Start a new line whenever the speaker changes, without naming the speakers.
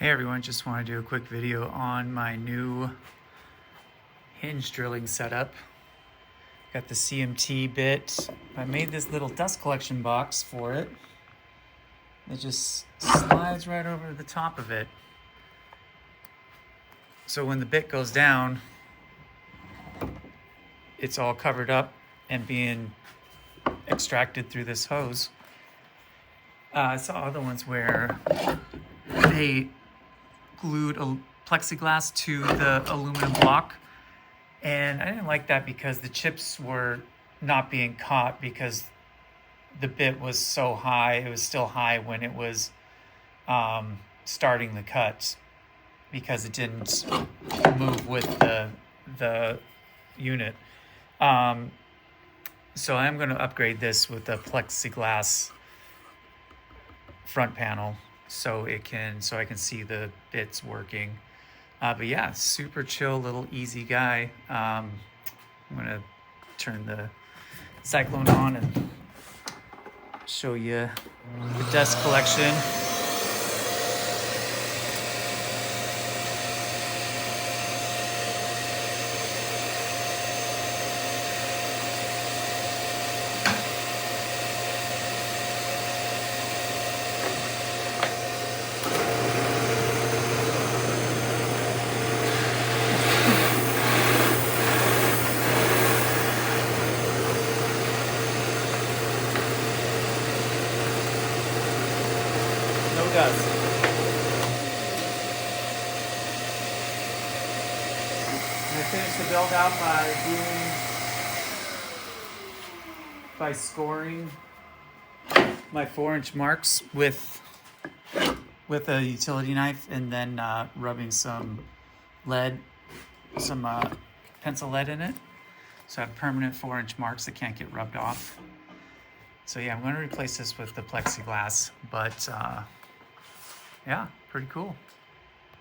Hey everyone, just want to do a quick video on my new hinge drilling setup. Got the CMT bit. I made this little dust collection box for it. It just slides right over the top of it. So when the bit goes down, it's all covered up and being extracted through this hose. I saw other ones where they glued a plexiglass to the aluminum block, and I didn't like that because the chips were not being caught because the bit was so high. It was still high when it was starting the cut because it didn't move with the unit. So I'm going to upgrade this with a plexiglass front panel so I can see the bits working. But yeah, super chill, little easy guy. I'm gonna turn the cyclone on and show you the dust collection. No dust. I finished the build out by scoring my 4-inch marks with a utility knife, and then rubbing some pencil lead in it. So I have permanent 4-inch marks that can't get rubbed off. So yeah, I'm going to replace this with the plexiglass, but yeah, pretty cool.